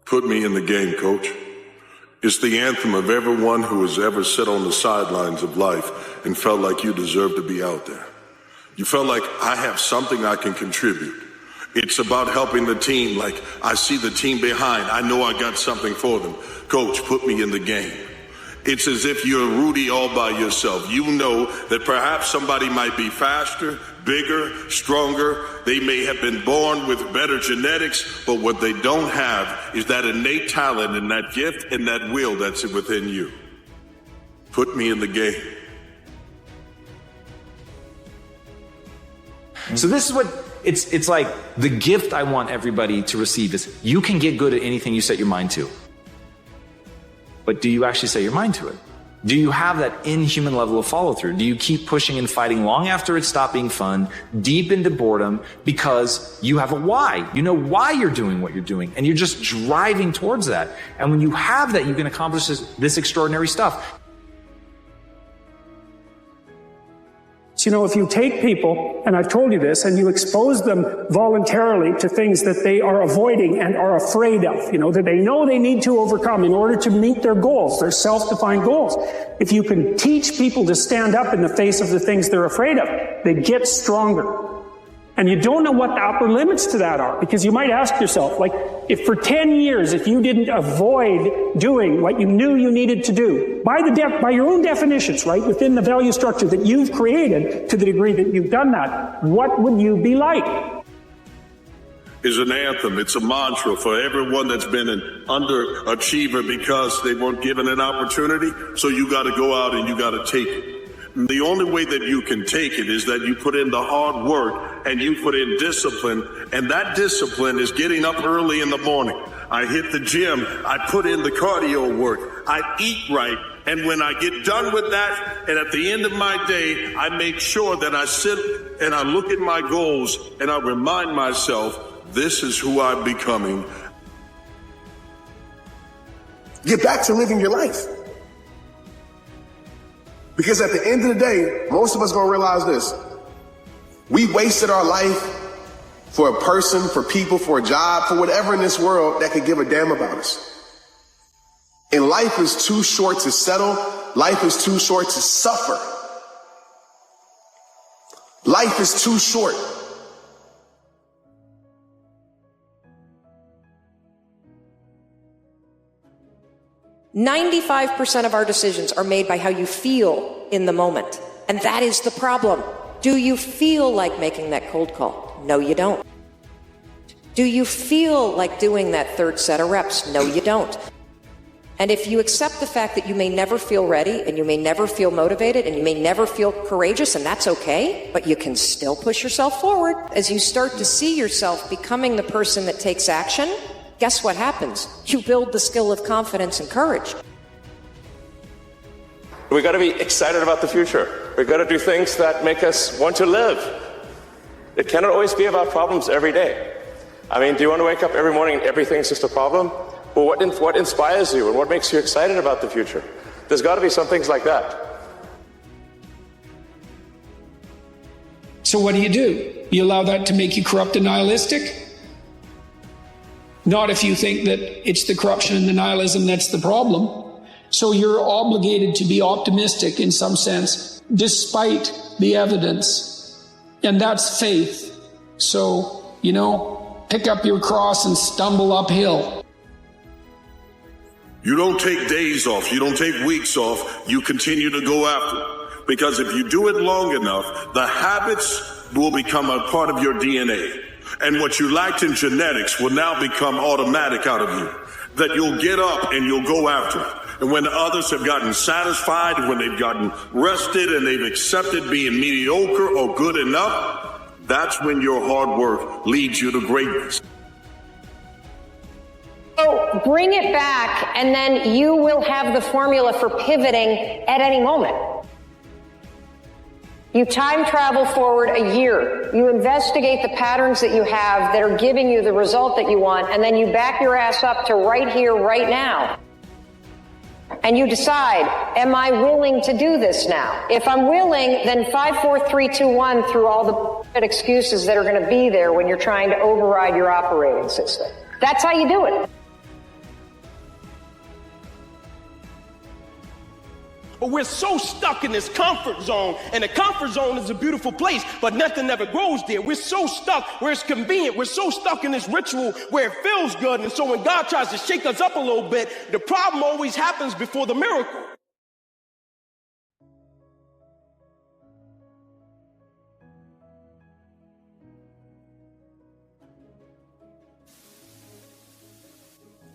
Put me in the game, coach. It's the anthem of everyone who has ever sat on the sidelines of life and felt like you deserve to be out there. You felt like I have something I can contribute. It's about helping the team, like I see the team behind. I know I got something for them. Coach, put me in the game. It's as if you're Rudy all by yourself. You know that perhaps somebody might be faster, bigger, stronger. They may have been born with better genetics, but what they don't have is that innate talent and that gift and that will that's within you. Put me in the game. So this is what it's like. The gift I want everybody to receive is you can get good at anything you set your mind to. But do you actually set your mind to it? Do you have that inhuman level of follow through? Do you keep pushing and fighting long after it stopped being fun, deep into boredom, because you have a why? You know why you're doing what you're doing, and you're just driving towards that. And when you have that, you can accomplish this extraordinary stuff. You know, if you take people, and I've told you this, and you expose them voluntarily to things that they are avoiding and are afraid of, you know, that they know they need to overcome in order to meet their goals, their self-defined goals. If you can teach people to stand up in the face of the things they're afraid of, they get stronger. And you don't know what the upper limits to that are, because you might ask yourself, like, if for 10 years, if you didn't avoid doing what you knew you needed to do, by your own definitions, right, within the value structure that you've created, to the degree that you've done that, what would you be like? Is an anthem. It's a mantra for everyone that's been an underachiever because they weren't given an opportunity. So you got to go out and you got to take it. The only way that you can take it is that you put in the hard work and you put in discipline, and that discipline is getting up early in the morning. I hit the gym, I put in the cardio work, I eat right, and when I get done with that, and at the end of my day, I make sure that I sit and I look at my goals and I remind myself, this is who I'm becoming. Get back to living your life. Because at the end of the day, most of us gonna realize this. We wasted our life for a person, for people, for a job, for whatever in this world that could give a damn about us. And life is too short to settle. Life is too short to suffer. Life is too short. "95% of our decisions are made by how you feel in the moment. And that is the problem. Do you feel like making that cold call? No, you don't. Do you feel like doing that third set of reps? No, you don't. And if you accept the fact that you may never feel ready, and you may never feel motivated, and you may never feel courageous, and that's okay, but you can still push yourself forward. As you start to see yourself becoming the person that takes action, guess what happens? You build the skill of confidence and courage. We got to be excited about the future. We got to do things that make us want to live. It cannot always be about problems every day. I mean, do you want to wake up every morning and everything's just a problem? Well, what inspires you and what makes you excited about the future? There's got to be some things like that. So what do? You allow that to make you corrupt and nihilistic? Not if you think that it's the corruption and the nihilism that's the problem. So you're obligated to be optimistic in some sense, despite the evidence. And that's faith. So, you know, pick up your cross and stumble uphill. You don't take days off. You don't take weeks off. You continue to go after it. Because if you do it long enough, the habits will become a part of your DNA. And what you lacked in genetics will now become automatic out of you. That you'll get up and you'll go after it. And when others have gotten satisfied, when they've gotten rested and they've accepted being mediocre or good enough, that's when your hard work leads you to greatness. So bring it back, and then you will have the formula for pivoting at any moment. You time travel forward a year. You investigate the patterns that you have that are giving you the result that you want, and then you back your ass up to right here, right now. And you decide, am I willing to do this now? If I'm willing, then 5, 4, 3, 2, 1 through all the excuses that are going to be there when you're trying to override your operating system. That's how you do it. But we're so stuck in this comfort zone, and the comfort zone is a beautiful place, but nothing ever grows there. We're so stuck where it's convenient. We're so stuck in this ritual where it feels good. And so when God tries to shake us up a little bit, the problem always happens before the miracle.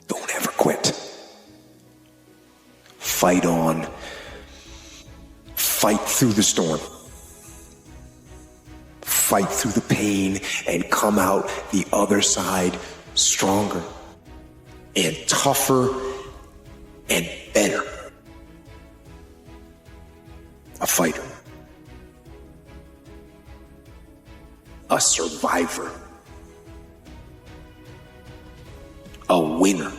Don't ever quit. Fight on. Fight through the storm. Fight through the pain and come out the other side stronger and tougher and better. A fighter. A survivor. A winner.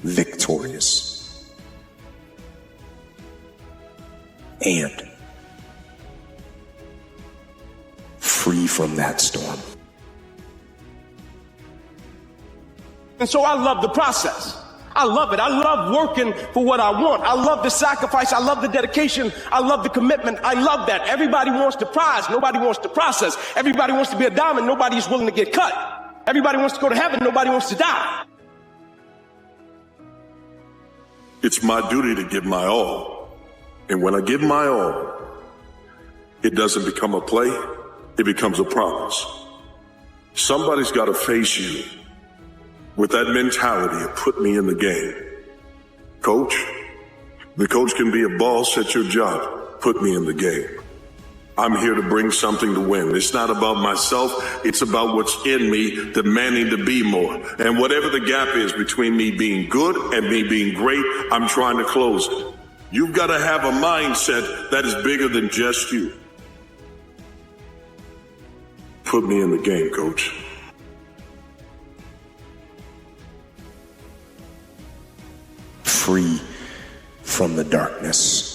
Victorious. And free from that storm. And so I love the process. I love it. I love working for what I want. I love the sacrifice. I love the dedication. I love the commitment. I love that. Everybody wants the prize. Nobody wants the process. Everybody wants to be a diamond. Nobody is willing to get cut. Everybody wants to go to heaven. Nobody wants to die. It's my duty to give my all. And when I give my all, it doesn't become a play, it becomes a promise. Somebody's got to face you with that mentality of put me in the game. Coach, the coach can be a boss at your job. Put me in the game. I'm here to bring something to win. It's not about myself. It's about what's in me, demanding to be more. And whatever the gap is between me being good and me being great, I'm trying to close it. You've got to have a mindset that is bigger than just you. Put me in the game, Coach. Free from the darkness.